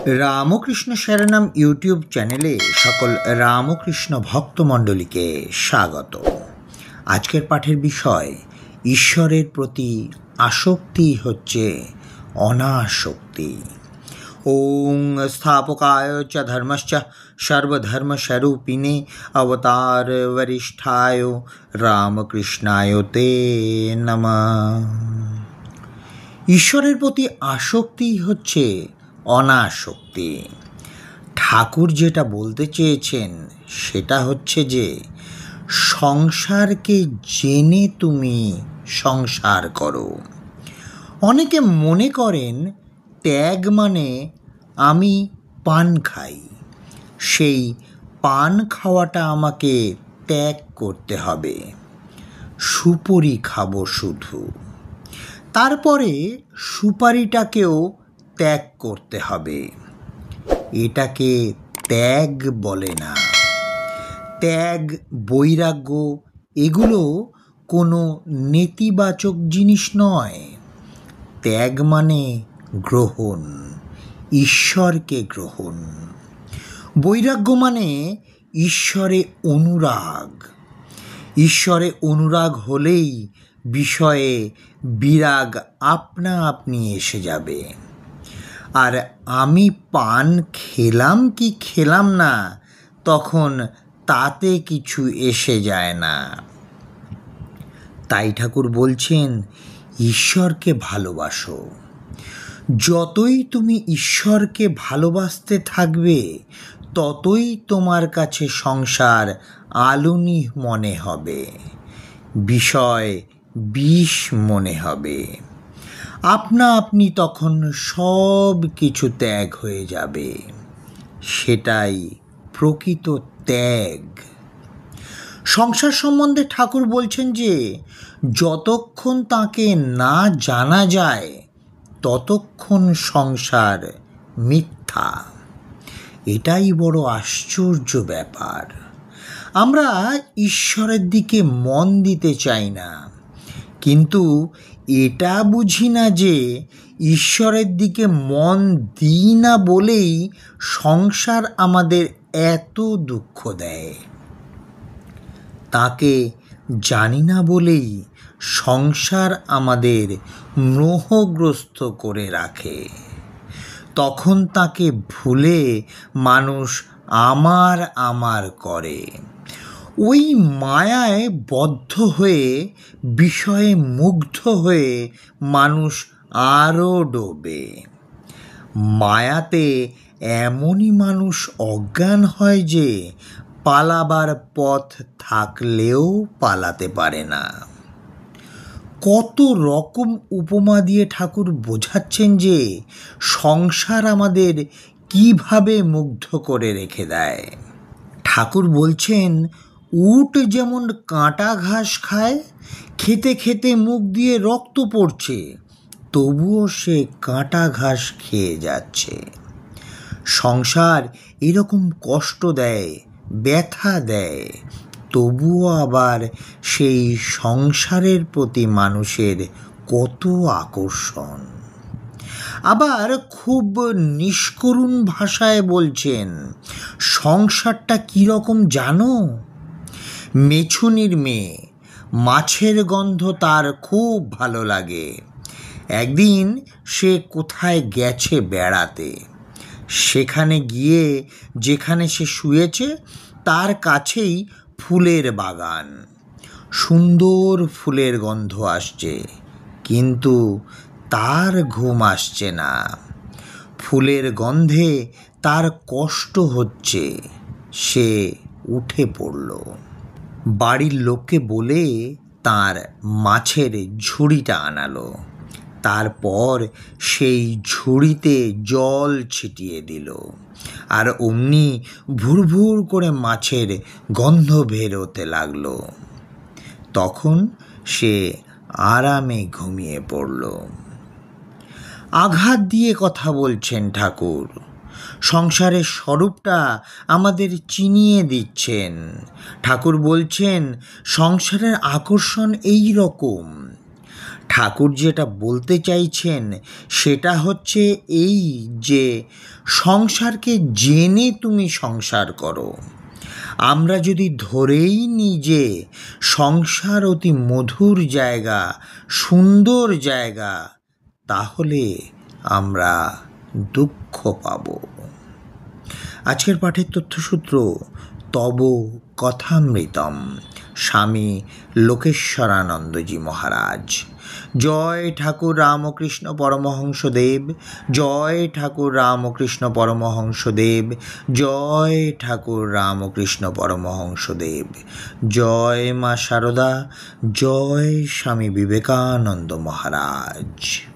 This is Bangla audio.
রামকৃষ্ণ শরণম ইউটিউব চ্যানেলে সকল রামকৃষ্ণ ভক্তমণ্ডলীকে স্বাগত। আজকের পাঠের বিষয় ঈশ্বরের প্রতি আসক্তি হচ্ছে অনাসক্তি। ওং স্থাপকায় চ ধর্মশ্চ সর্বধর্মস্বরূপিণে অবতার বরিষ্ঠায় রামকৃষ্ণায় তে নমঃ। ঈশ্বরের প্রতি আসক্তি হচ্ছে অনাসক্তি। ঠাকুর যেটা বলতে চেয়েছেন সেটা হচ্ছে যে সংসারকে জেনে তুমি সংসার করো। অনেকে মনে করেন ত্যাগ মানে আমি পান খাই, সেই পান খাওয়াটা আমাকে ত্যাগ করতে হবে, সুপারি খাবো শুধু, তারপরে সুপারিটাকেও ত্যাগ করতে হবে। এটাকে ত্যাগ বলে না। ত্যাগ, বৈরাগ্য এগুলো কোনো নেতিবাচক জিনিস নয়। ত্যাগ মানে গ্রহণ, ঈশ্বরকে গ্রহণ। বৈরাগ্য মানে ঈশ্বরে অনুরাগ। ঈশ্বরে অনুরাগ হলেই বিষয়ে বিরাগ আপনা আপনি এসে যাবে। আর আমি পান খেলাম কি খেলাম না তখন তাতে কিছু এসে যায় না। তাই ঠাকুর বলছেন ঈশ্বরকে ভালোবাসো। যতই তুমি ঈশ্বরকে ভালোবাসতে থাকবে ততই তোমার কাছে সংসার আলুনি মনে হবে, বিষয় বিষ মনে হবে। আপনা আপনি তখন সব কিছু ত্যাগ হয়ে যাবে। সেটাই প্রকৃত ত্যাগ। সংসার সম্বন্ধে ঠাকুর বলছেন যে যতক্ষণ তাকে না জানা যায় ততক্ষণ সংসার মিথ্যা। এটাই বড় আশ্চর্য ব্যাপার। আমরা ঈশ্বরের দিকে মন দিতে চাই না, কিন্তু এটা বুঝি না যে ঈশ্বরের দিকে মন দিই না বলেই সংসার আমাদের এত দুঃখ দেয়। তাকে জানি না বলেই সংসার আমাদের মোহগ্রস্ত করে রাখে। তখন তাকে ভুলে মানুষ আমার আমার করে। ওই মায়ায় বদ্ধ হয়ে, বিষয়ে মুগ্ধ হয়ে মানুষ আরও ডোবে। মায়াতে এমনই মানুষ অজ্ঞান হয় যে পালাবার পথ থাকলেও পালাতে পারে না। কত রকম উপমা দিয়ে ঠাকুর বোঝাচ্ছেন যে সংসার আমাদের কিভাবে মুগ্ধ করে রেখে দেয়। ঠাকুর বলছেন উট যেমন কাঁটা ঘাস খায়, খেতে খেতে মুখ দিয়ে রক্ত পড়ছে, তবুও সে কাঁটা ঘাস খেয়ে যাচ্ছে। সংসার এরকম কষ্ট দেয়, ব্যথা দেয়, তবুও আবার সেই সংসারের প্রতি মানুষের কত আকর্ষণ। আবার খুব নিষ্করুণ ভাষায় বলছেন সংসারটা কীরকম জানো? মেছুনির মেয়ে, মাছের গন্ধ তার খুব ভালো লাগে। একদিন সে কোথায় গেছে বেড়াতে, সেখানে গিয়ে যেখানে সে শুয়েছে তার কাছেই ফুলের বাগান। সুন্দর ফুলের গন্ধ আসছে, কিন্তু তার ঘুম আসছে না। ফুলের গন্ধে তার কষ্ট হচ্ছে, সে উঠে পড়ল। বাড়ির লোককে বলে তার মাছের ঝুড়িটা আনালো। তারপর সেই ঝুড়িতে জল ছিটিয়ে দিল, আর অমনি ভুরভুর করে মাছের গন্ধ বেরোতে লাগলো। তখন সে আরামে ঘুমিয়ে পড়ল। আঘাত দিয়ে কথা বলছেন ঠাকুর। সংসারের স্বরূপটা আমাদের চিনিয়ে দিচ্ছেন। ঠাকুর বলছেন সংসারের আকর্ষণ এই রকম। ঠাকুর যেটা বলতে চাইছেন সেটা হচ্ছে এই যে সংসারকে জেনে তুমি সংসার করো। আমরা যদি ধরেই নিই যে সংসার অতি মধুর জায়গা, সুন্দর জায়গা, তাহলে আমরা দুঃখ পাব। আজকের পাঠের তথ্যসূত্র তব কথামৃতম, স্বামী লোকেশ্বরানন্দজি মহারাজ। জয় ঠাকুর রামকৃষ্ণ পরমহংসদেব, জয় ঠাকুর রামকৃষ্ণ পরমহংসদেব, জয় ঠাকুর রামকৃষ্ণ পরমহংসদেব। জয় মা শারদা, জয় স্বামী বিবেকানন্দ মহারাজ।